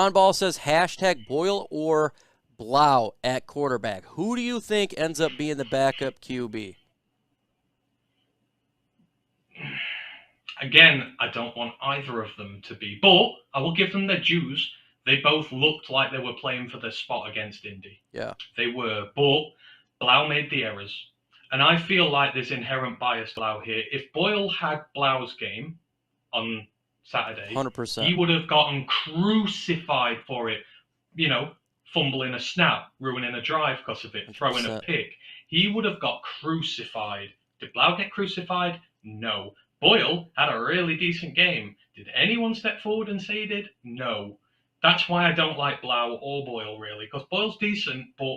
John Ball says hashtag Boyle or Blough at quarterback. Who do you think ends up being the backup QB? Again, I don't want either of them to be, but I will give them their dues. They both looked like they were playing for their spot against Indy. Yeah. They were, but Blough made the errors. And I feel like there's inherent bias to Blough here. If Boyle had Blough's game on Saturday, 100%. he would have gotten crucified for it. Fumbling a snap, ruining a drive because of it, throwing a 100%. pick. He would have got crucified. Did Blough get crucified? No. Boyle had a really decent game. Did anyone step forward and say he did? No. That's why I don't like Blough or Boyle, really, because Boyle's decent, but,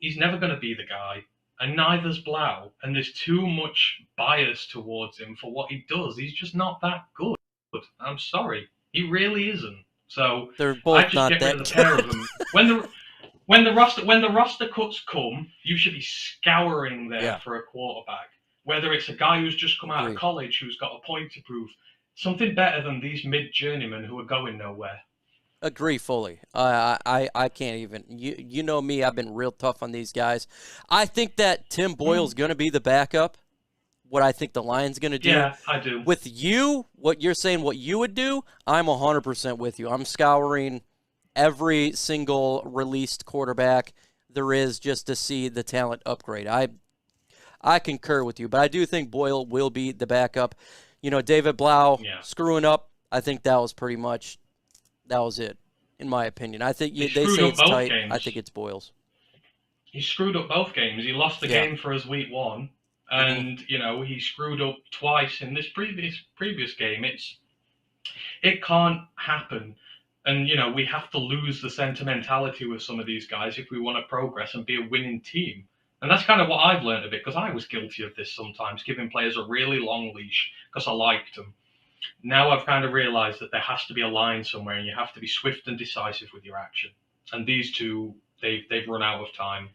he's never going to be the guy. And neither's Blough. And there's too much bias towards him for what he does. He's just not that good. I'm sorry. He really isn't. So they're both I just not get that rid of the pair of them. When the roster cuts come, you should be scouring there for a quarterback. Whether it's a guy who's just come out of college who's got a point to prove, something better than these mid-journeymen who are going nowhere. Agree fully. I can't even. You know me. I've been real tough on these guys. I think that Tim Boyle's going to be the backup. What I think the Lions going to do. Yeah, I do. With you, what you're saying, what you would do, I'm 100% with you. I'm scouring every single released quarterback there is just to see the talent upgrade. I concur with you, but I do think Boyle will be the backup. David Blough screwing up, I think that was it, in my opinion. I think they say it's tight. Games. I think it's Boyle's. He screwed up both games. He lost the game for us week one. And, he screwed up twice in this previous game. It can't happen. And, we have to lose the sentimentality with some of these guys if we want to progress and be a winning team. And that's kind of what I've learned of it, because I was guilty of this sometimes, giving players a really long leash because I liked them. Now I've kind of realized that there has to be a line somewhere, and you have to be swift and decisive with your action. And these two, they've run out of time.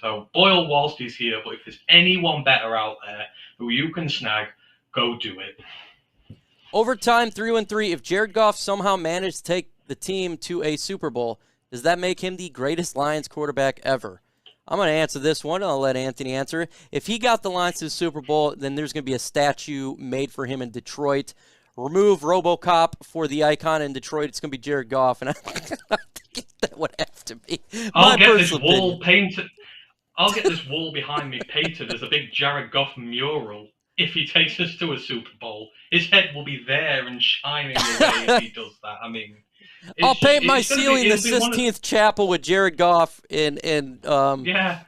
So Boyle whilst he's here, but if there's anyone better out there who you can snag, go do it. Overtime 3-3. If Jared Goff somehow managed to take the team to a Super Bowl, does that make him the greatest Lions quarterback ever? I'm going to answer this one, and I'll let Antony answer it. If he got the Lions to the Super Bowl, then there's going to be a statue made for him in Detroit. Remove RoboCop for the icon in Detroit. It's going to be Jared Goff, and I think that would have to be. I'll get this wall painted. I'll get this wall behind me painted as a big Jared Goff mural if he takes us to a Super Bowl. His head will be there and shining away if he does that. I mean, I'll paint my ceiling the Sistine Chapel with Jared Goff and yeah.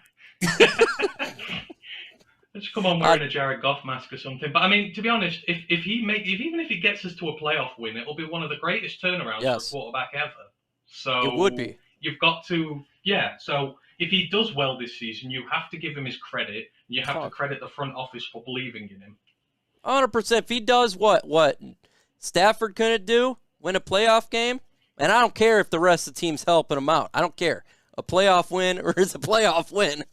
Let's come on wearing a Jared Goff mask or something. But I mean, to be honest, even if he gets us to a playoff win, it'll be one of the greatest turnarounds for a quarterback ever. So it would be. You've got to, So if he does well this season, you have to give him his credit. You have to credit the front office for believing in him. 100%. If he does what Stafford couldn't do, win a playoff game, and I don't care if the rest of the team's helping him out. I don't care. A playoff win or is a playoff win.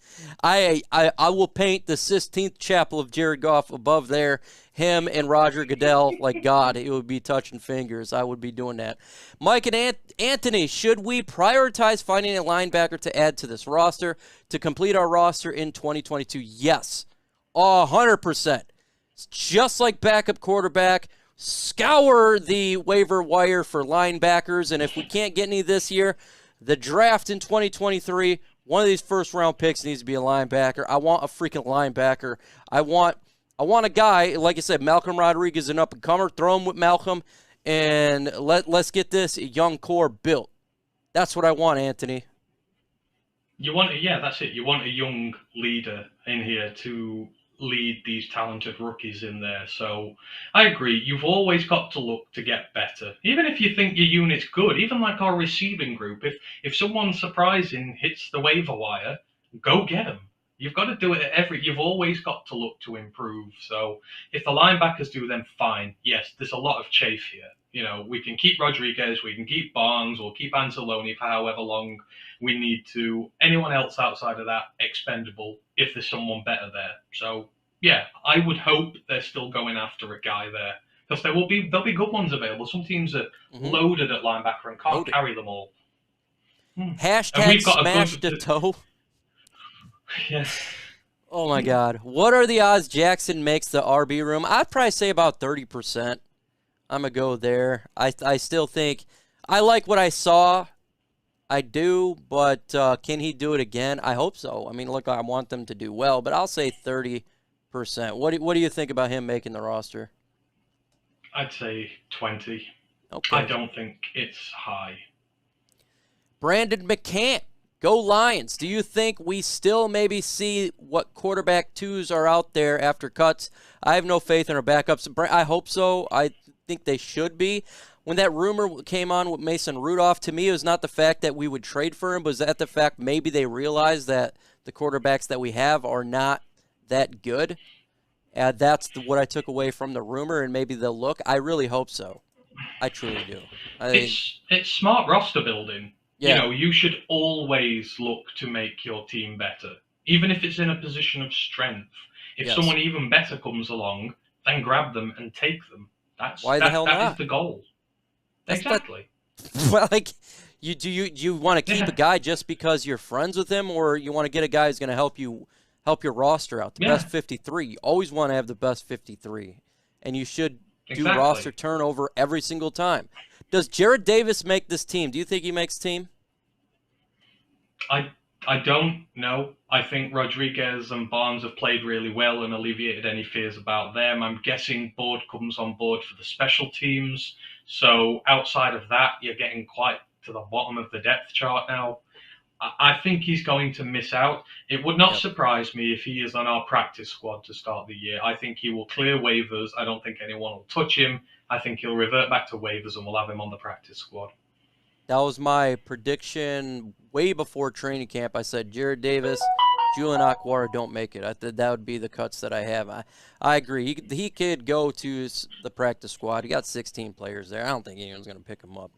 I will paint the Sistine Chapel of Jared Goff above there. Him and Roger Goodell, like God, it would be touching fingers. I would be doing that. Mike and Antony, should we prioritize finding a linebacker to add to this roster to complete our roster in 2022? Yes, 100%. Just like backup quarterback, scour the waiver wire for linebackers, and if we can't get any this year, the draft in 2023, one of these first-round picks needs to be a linebacker. I want a freaking linebacker. I want a guy, like I said, Malcolm Rodriguez, an up-and-comer. Throw him with Malcolm, and let's get this young core built. That's what I want, Antony. That's it. You want a young leader in here to lead these talented rookies in there. So I agree. You've always got to look to get better. Even if you think your unit's good, even like our receiving group, if someone surprising hits the waiver wire, go get them. You've got to do it you've always got to look to improve. So if the linebackers do, then fine. Yes, there's a lot of chafe here. We can keep Rodriguez, we can keep Barnes, we'll keep Anzalone for however long we need to. Anyone else outside of that, expendable if there's someone better there. So, yeah, I would hope they're still going after a guy there Because there'll be good ones available. Some teams are loaded at linebacker and can't carry them all. Hashtag we've got smash the toe. Yeah. Oh my God. What are the odds Jackson makes the RB room? I'd probably say about 30%. I'm going to go there. I still think I like what I saw. I do, but can he do it again? I hope so. I mean, look, I want them to do well, but I'll say 30%. What do you think about him making the roster? I'd say 20. Okay. I don't think it's high. Brandon McCant, go Lions. Do you think we still maybe see what quarterback twos are out there after cuts? I have no faith in our backups. I hope so. I think they should be. When that rumor came on with Mason Rudolph, to me, it was not the fact that we would trade for him, but was that the fact maybe they realized that the quarterbacks that we have are not that good? That's what I took away from the rumor, and maybe they'll look. I really hope so. I truly do. It's smart roster building. Yeah. You know, you should always look to make your team better, even if it's in a position of strength. If someone even better comes along, then grab them and take them. Why the hell not? That is the goal. Exactly. Well, like, you want to keep a guy just because you're friends with him, or you want to get a guy who's going to help your roster out? The best 53. You always want to have the best 53, and you should do roster turnover every single time. Does Jarrad Davis make this team? Do you think he makes team? I don't know. I think Rodriguez and Barnes have played really well and alleviated any fears about them. I'm guessing Board comes on board for the special teams. So outside of that, you're getting quite to the bottom of the depth chart now. I think he's going to miss out. It would not surprise me if he is on our practice squad to start the year. I think he will clear waivers. I don't think anyone will touch him. I think he'll revert back to waivers and we'll have him on the practice squad. That was my prediction way before training camp. I said Jarrad Davis, Julian Okwara don't make it. I thought that would be the cuts that I have. I agree. He could go to the practice squad. He got 16 players there. I don't think anyone's going to pick him up.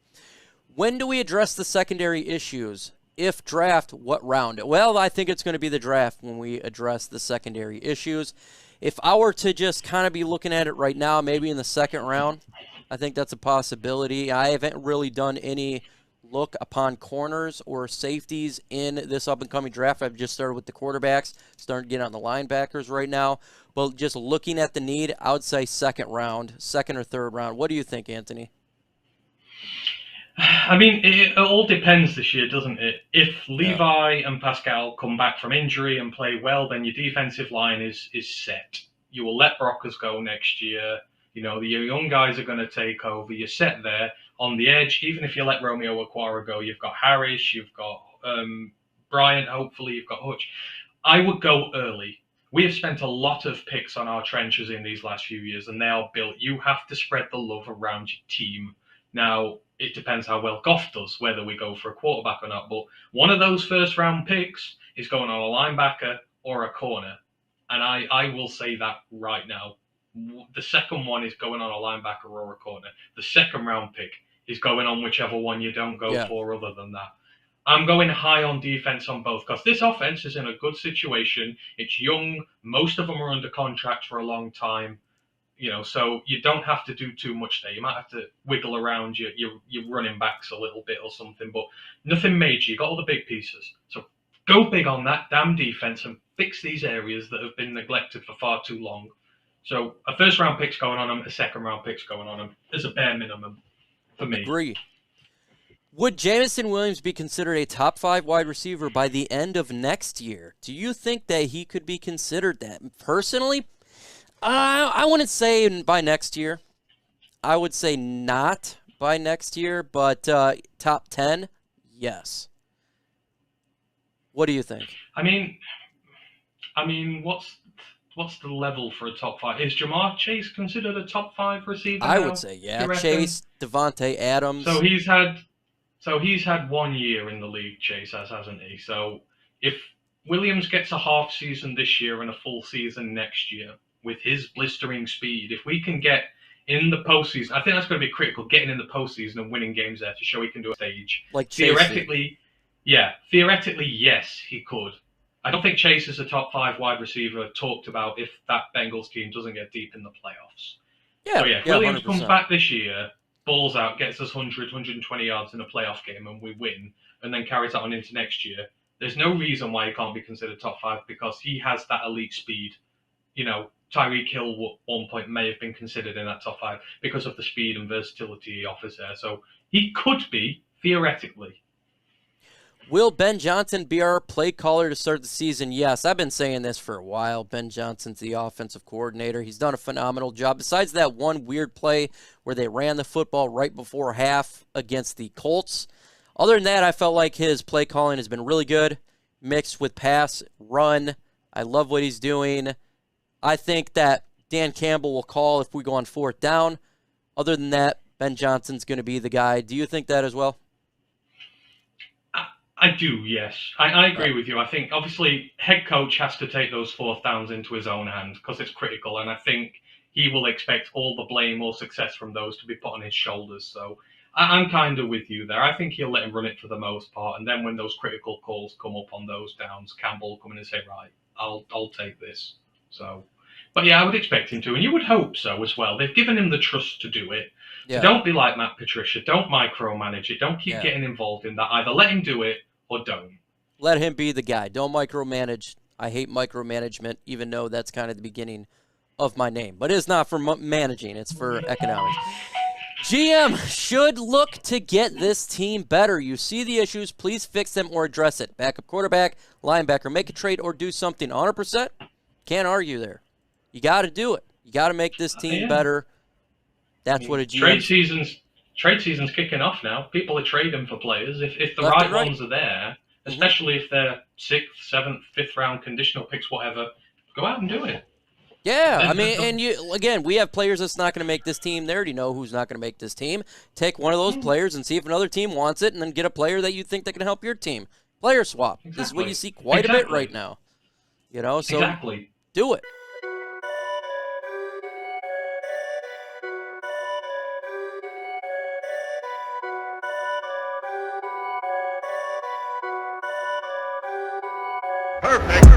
When do we address the secondary issues? If draft, what round? Well, I think it's going to be the draft when we address the secondary issues. If I were to just kind of be looking at it right now, maybe in the second round, I think that's a possibility. I haven't really done any look upon corners or safeties in this up-and-coming draft. I've just started with the quarterbacks, starting to get on the linebackers right now. But just looking at the need, I would say second or third round. What do you think, Antony? I mean, it all depends this year, doesn't it? If Levi and Pascal come back from injury and play well, then your defensive line is set. You will let Brockers go next year. You know, the young guys are going to take over. You're set there on the edge. Even if you let Romeo Okwara go, you've got Harris, you've got Bryant, hopefully, you've got Hutch. I would go early. We have spent a lot of picks on our trenches in these last few years, and they are built. You have to spread the love around your team. Now, it depends how well Goff does, whether we go for a quarterback or not. But one of those first-round picks is going on a linebacker or a corner. And I will say that right now. The second one is going on a linebacker or a corner. The second-round pick is going on whichever one you don't go for other than that. I'm going high on defense on both because this offense is in a good situation. It's young. Most of them are under contract for a long time. You know, so you don't have to do too much there. You might have to wiggle around your running backs a little bit or something, but nothing major. You got all the big pieces. So go big on that damn defense and fix these areas that have been neglected for far too long. So a first-round pick's going on them, a second-round pick's going on them as a bare minimum for me. Agree. Would Jameson Williams be considered a top 5 wide receiver by the end of next year? Do you think that he could be considered that? Personally, I wouldn't say by next year. I would say not by next year, but top 10, yes. What do you think? I mean, what's the level for a top 5? Is Jamar Chase considered a top 5 receiver? I would say, yeah. Chase, Devontae Adams. So he's had 1 year in the league, Chase hasn't he? So if Williams gets a half season this year and a full season next year, with his blistering speed, if we can get in the postseason, I think that's going to be critical, getting in the postseason and winning games there to show he can do a stage. Like theoretically, yes, he could. I don't think Chase is a top 5 wide receiver talked about if that Bengals team doesn't get deep in the playoffs. Yeah, So yeah, if yeah, Williams comes 100%. back this year, balls out, gets us 100, 120 yards in a playoff game, and we win, and then carries that on into next year, there's no reason why he can't be considered top 5 because he has that elite speed. You know, Tyreek Hill at one point may have been considered in that top 5 because of the speed and versatility he offers there. So he could be, theoretically. Will Ben Johnson be our play caller to start the season? Yes, I've been saying this for a while. Ben Johnson's the offensive coordinator. He's done a phenomenal job. Besides that one weird play where they ran the football right before half against the Colts, other than that, I felt like his play calling has been really good, mixed with pass, run. I love what he's doing. I think that Dan Campbell will call if we go on 4th down. Other than that, Ben Johnson's going to be the guy. Do you think that as well? I do, yes. I agree with you. I think, obviously, head coach has to take those 4th downs into his own hand because it's critical, and I think he will expect all the blame or success from those to be put on his shoulders. So I'm kind of with you there. I think he'll let him run it for the most part, and then when those critical calls come up on those downs, Campbell will come in and say, right, I'll take this. So, but yeah, I would expect him to, and you would hope so as well. They've given him the trust to do it. So don't be like Matt Patricia. Don't micromanage it. Don't keep getting involved in that. Either let him do it or don't. Let him be the guy. Don't micromanage. I hate micromanagement, even though that's kind of the beginning of my name. But it's not for managing. It's for economics. GM should look to get this team better. You see the issues. Please fix them or address it. Backup quarterback, linebacker, make a trade or do something. 100%? Can't argue there. You got to do it. You got to make this team better. That's what a GM... Trade season's kicking off now. People are trading for players. If the right ones are there, especially if they're 6th, 7th, 5th round conditional picks, whatever, go out and do it. Yeah, I mean, and again, we have players that's not going to make this team. They already know who's not going to make this team. Take one of those players and see if another team wants it, and then get a player that you think that can help your team. Player swap. Exactly. This is what you see quite a bit right now. You know, so do it. Perfect.